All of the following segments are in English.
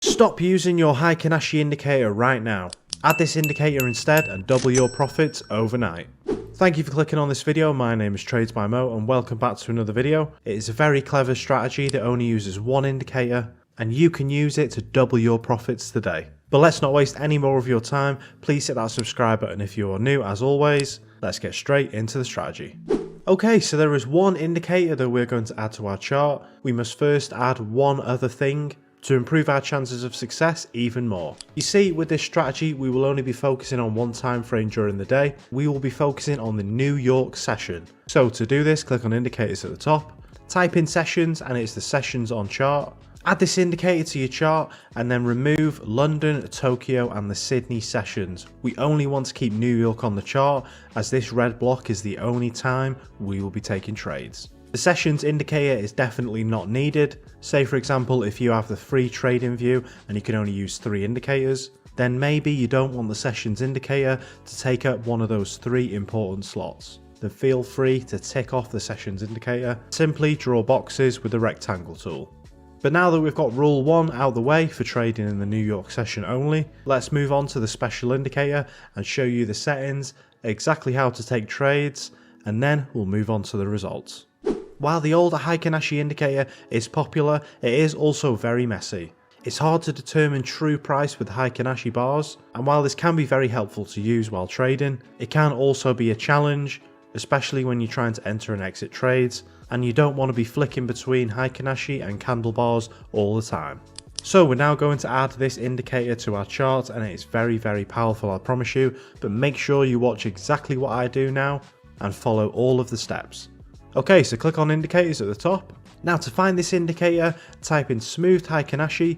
Stop using your Heikin Ashi indicator right now. Add this indicator instead and double your profits overnight. Thank you for clicking on this video. My name is Trades by Mo and welcome back to another video. It is a very clever strategy that only uses one indicator and you can use it to double your profits today. But let's not waste any more of your time. Please hit that subscribe button if you are new. As always, let's get straight into the strategy. Okay, so there is one indicator that we're going to add to our chart. We must first add one other thing to improve our chances of success even more. You see, with this strategy, we will only be focusing on one time frame during the day. We will be focusing on the New York session. So to do this, click on indicators at the top, type in sessions, and it's the sessions on chart. Add this indicator to your chart and then remove London, Tokyo and the Sydney sessions. We only want to keep New York on the chart as this red block is the only time we will be taking trades. The sessions indicator is definitely not needed. Say for example, if you have the free trading view and you can only use 3 indicators, then maybe you don't want the sessions indicator to take up one of those 3 important slots. Then feel free to tick off the sessions indicator. Simply draw boxes with the rectangle tool. But now that we've got rule 1 out the way for trading in the New York session only, let's move on to the special indicator and show you the settings, exactly how to take trades, and then we'll move on to the results. While the older Heikin Ashi indicator is popular, it is also very messy. It's hard to determine true price with Heikin Ashi bars, and while this can be very helpful to use while trading, it can also be a challenge, especially when you're trying to enter and exit trades, and you don't want to be flicking between Heikin Ashi and candle bars all the time. So we're now going to add this indicator to our chart, and it's very powerful, I promise you, but make sure you watch exactly what I do now and follow all of the steps. Okay, so click on indicators at the top. Now to find this indicator, type in smoothed Heikin Ashi,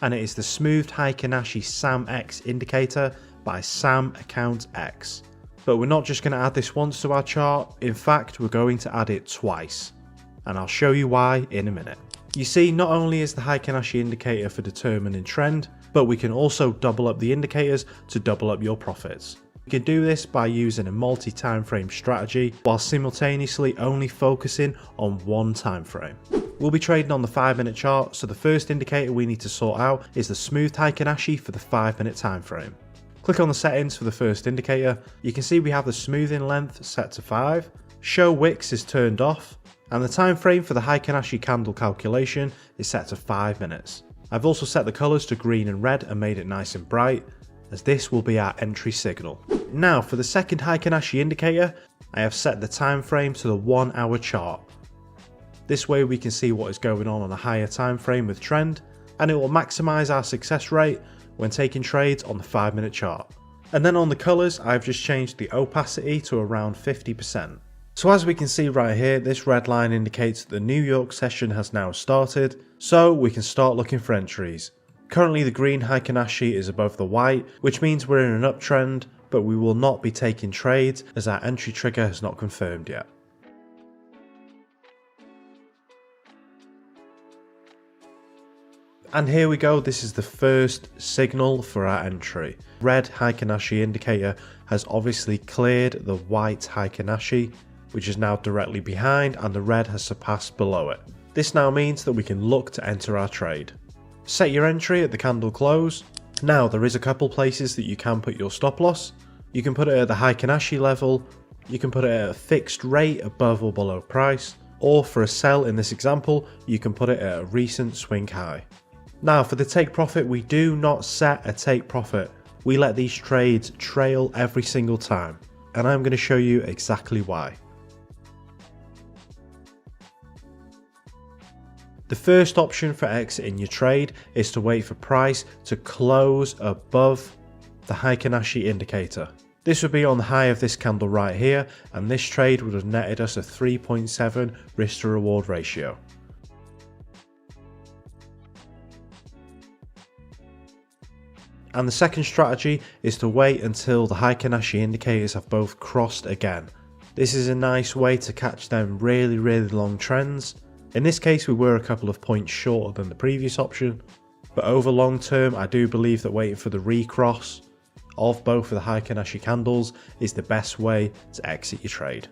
and it is the smoothed Heikin Ashi Sam X indicator by Sam Account X. But we're not just going to add this once to our chart, in fact we're going to add it twice, and I'll show you why in a minute. You see, not only is the Heikin Ashi indicator for determining trend, but we can also double up the indicators to double up your profits. You can do this by using a multi-time frame strategy while simultaneously only focusing on one time frame. We'll be trading on the 5-minute chart, so the first indicator we need to sort out is the smoothed Heikin Ashi for the 5-minute time frame. Click on the settings for the first indicator. You can see we have the smoothing length set to 5, show wicks is turned off, and the time frame for the Heikin Ashi candle calculation is set to 5 minutes. I've also set the colours to green and red and made it nice and bright, as this will be our entry signal. Now for the second Heikin Ashi indicator, I have set the time frame to the 1 hour chart. This way we can see what is going on a higher time frame with trend, and it will maximise our success rate when taking trades on the 5-minute chart. And then on the colours, I've just changed the opacity to around 50%. So as we can see right here, this red line indicates that the New York session has now started, so we can start looking for entries. Currently the green Heikin Ashi is above the white, which means we're in an uptrend, but we will not be taking trades as our entry trigger has not confirmed yet. And here we go, this is the first signal for our entry. Red Heikin Ashi indicator has obviously cleared the white Heikin Ashi, which is now directly behind, and the red has surpassed below it. This now means that we can look to enter our trade. Set your entry at the candle close. Now there is a couple places that you can put your stop loss. You can put it at the Heikin Ashi level, you can put it at a fixed rate above or below price, or for a sell in this example, you can put it at a recent swing high. Now for the take profit, we do not set a take profit. We let these trades trail every single time, and I'm going to show you exactly why. The first option for exiting your trade is to wait for price to close above the Heikin Ashi indicator. This would be on the high of this candle right here, and this trade would have netted us a 3.7 risk to reward ratio. And the second strategy is to wait until the Heikin Ashi indicators have both crossed again. This is a nice way to catch them really long trends. In this case we were a couple of points shorter than the previous option, but over long term I do believe that waiting for the recross of both of the Heikin Ashi candles is the best way to exit your trade.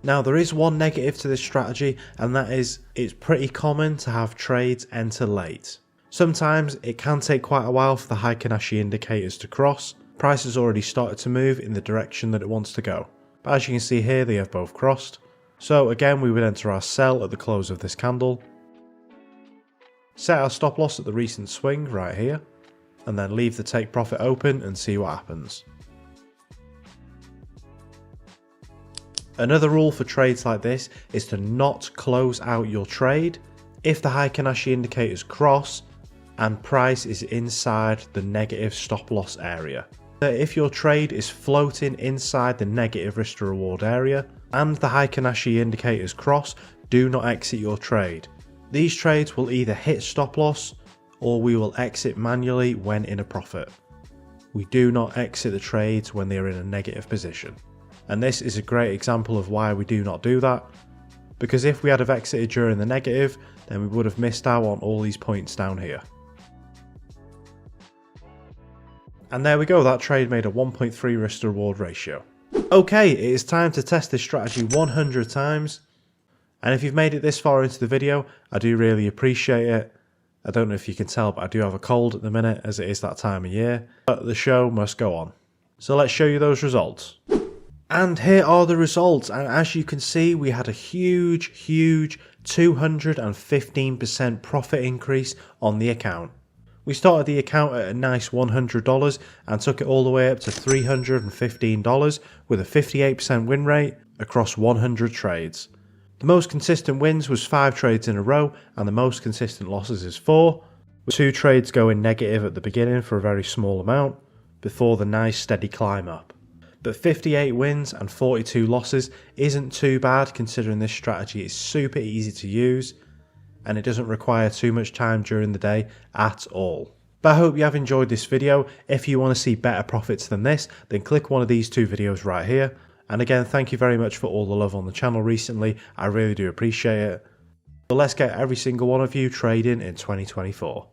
Now there is one negative to this strategy, and that is it's pretty common to have trades enter late. Sometimes it can take quite a while for the Heikin Ashi indicators to cross. Price has already started to move in the direction that it wants to go. But as you can see here, they have both crossed. So again, we would enter our sell at the close of this candle. Set our stop loss at the recent swing right here, and then leave the take profit open and see what happens. Another rule for trades like this is to not close out your trade if the Heikin Ashi indicators cross and price is inside the negative stop loss area. If your trade is floating inside the negative risk to reward area and the Heikin Ashi indicators cross, do not exit your trade. These trades will either hit stop loss or we will exit manually when in a profit. We do not exit the trades when they are in a negative position. And this is a great example of why we do not do that, because if we had have exited during the negative, then we would have missed out on all these points down here. And there we go, that trade made a 1.3 risk to reward ratio. Okay, it is time to test this strategy 100 times. And if you've made it this far into the video, I do really appreciate it. I don't know if you can tell, but I do have a cold at the minute as it is that time of year. But the show must go on. So let's show you those results. And here are the results, and as you can see, we had a huge 215% profit increase on the account. We started the account at a nice $100 and took it all the way up to $315 with a 58% win rate across 100 trades. The most consistent wins was 5 trades in a row, and the most consistent losses is 4, with 2 trades going negative at the beginning for a very small amount, before the nice steady climb up. But 58 wins and 42 losses isn't too bad considering this strategy is super easy to use and it doesn't require too much time during the day at all. But I hope you have enjoyed this video. If you want to see better profits than this, then click one of these 2 videos right here. And again, thank you very much for all the love on the channel recently. I really do appreciate it. But let's get every single one of you trading in 2024.